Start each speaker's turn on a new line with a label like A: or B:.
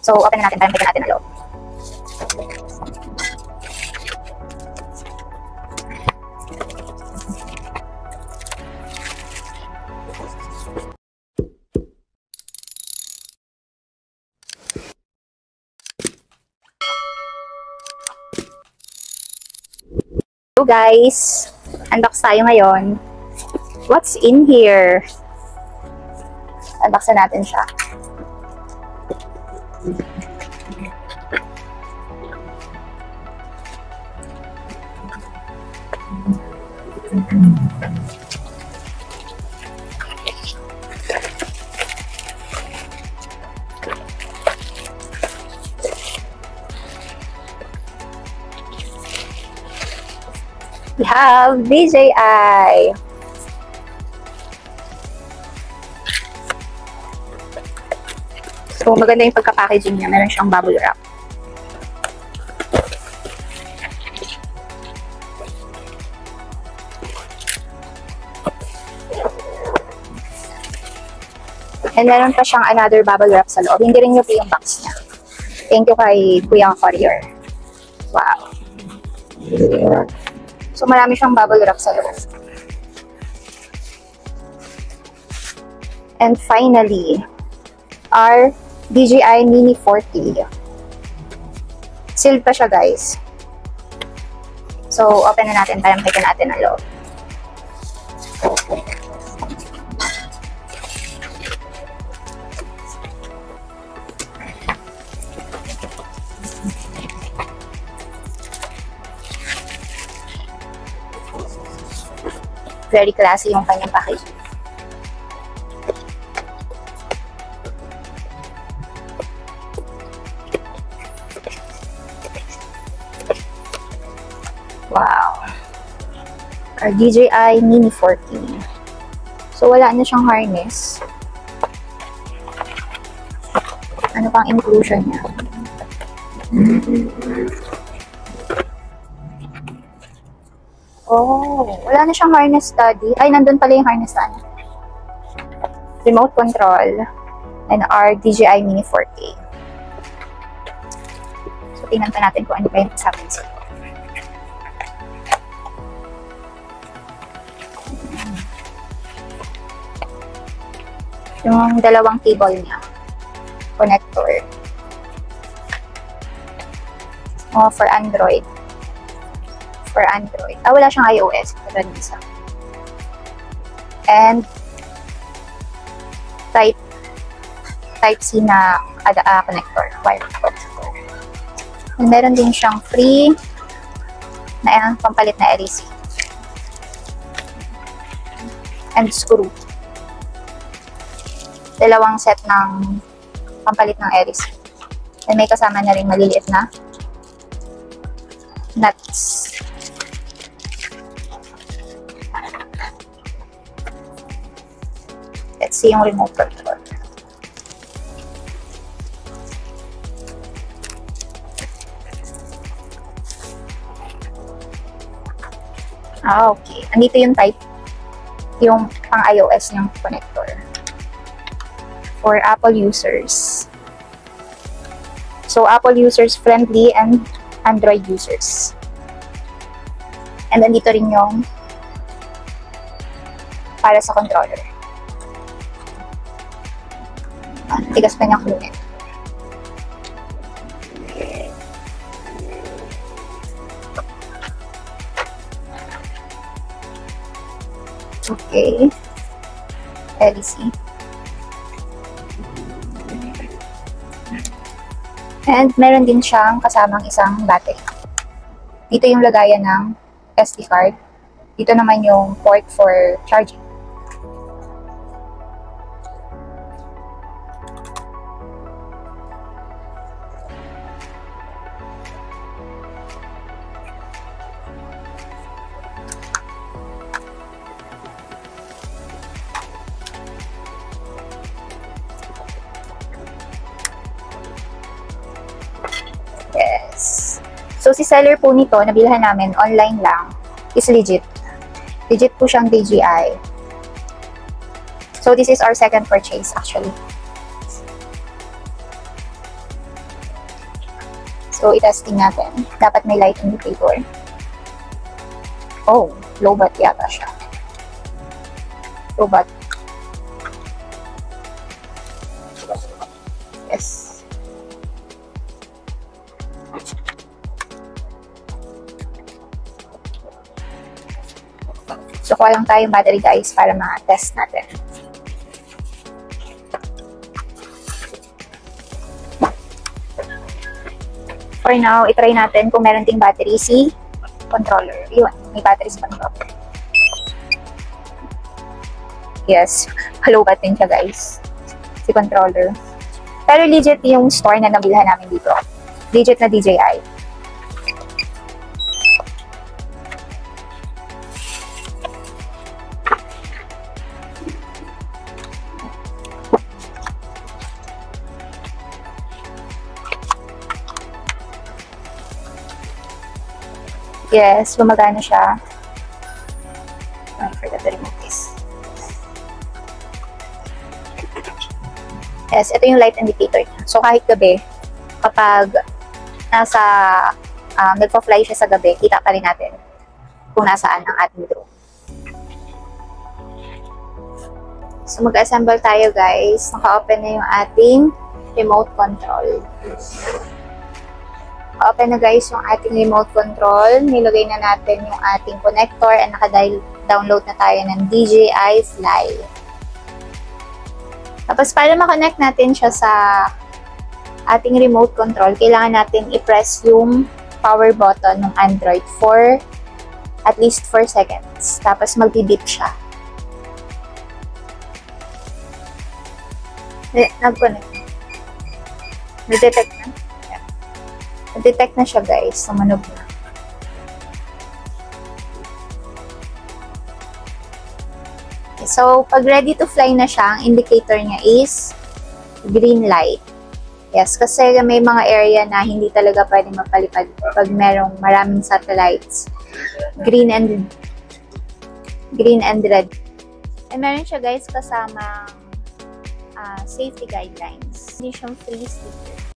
A: So, open na natin para makita natin ang loob. So guys, unbox tayo ngayon. What's in here? Unboxan natin siya. We have DJI. So, maganda yung pagka-packaging niya. Meron siyang bubble wrap. And meron pa siyang another bubble wrap sa loob. Hindi rin yung yung box niya. Thank you kay Kuya Courier. Wow. So, marami siyang bubble wrap sa loob. And finally, our DJI Mini 40. Sealed pa siya, guys. So, open na natin para makita natin ang loob. Very classy yung kanyang packaging. Wow. Our DJI Mini 40. So, wala na siyang harness. Ano pang inclusion niya? Oh, wala na siyang harness study. Ay, nandun pala yung harness study. Remote control. And our DJI Mini 4K. So, tingnan pa natin kung ano pa yung sabi sa ito. Yung dalawang cable niya. Connector. Oh, for Android. For Android. Ah, wala siyang iOS. Ito rin isa. And Type-C na connector. Wire connector. And meron din siyang free na pampalit na LEC. And screw. Dalawang set ng pampalit ng LEC. And may kasama na rin maliliit na nuts. Let's see yung remote control. Ah, okay. Andito yung yung pang iOS ng connector. For Apple users. So, Apple users friendly and Android users. And andito rin yung para sa controller. Tigas pa niyang kunin. Okay. LEC. And meron din siyang kasamang isang battery. Dito yung lagayan ng SD card. Dito naman yung port for charging. Yes. So, si seller po nito, nabilhan namin online lang, is legit. Legit po siyang DJI. So, this is our second purchase actually. So, itesting natin. Dapat may light indicator. Oh, low bat yata siya. Low bat. Yes. So, kuha lang tayong battery guys para ma-test natin. For now, itry natin kung meron ting battery si controller. Yun, may battery sa controller. Yes, low bat din siya guys. Si controller. Pero legit yung store na nabilhan namin dito. Legit na DJI. Yes, gumagana siya. I forgot to remove this. Yes, ito yung light indicator niya. So, kahit gabi, kapag nagpa-fly siya sa gabi, kita pa rin natin kung nasaan ang ating drone. So, mag-assemble tayo guys. Naka-open na yung ating remote control. Open na guys yung ating remote control. Nilagay na natin yung ating connector and naka-download na tayo ng DJI Fly. Tapos para ma-connect natin siya sa ating remote control, kailangan natin i-press yung power button ng Android for at least 4 seconds. Tapos mag-beep siya. Nag-connect. Nag-detect na. Na-detect na siya guys, sumunog na. Okay, so, pag ready to fly na siya, ang indicator niya is green light. Yes, kasi may mga area na hindi talaga pwede mapalipad pag merong maraming satellites. Green and red. And meron siya guys kasama safety guidelines. Hindi siyang free sticker.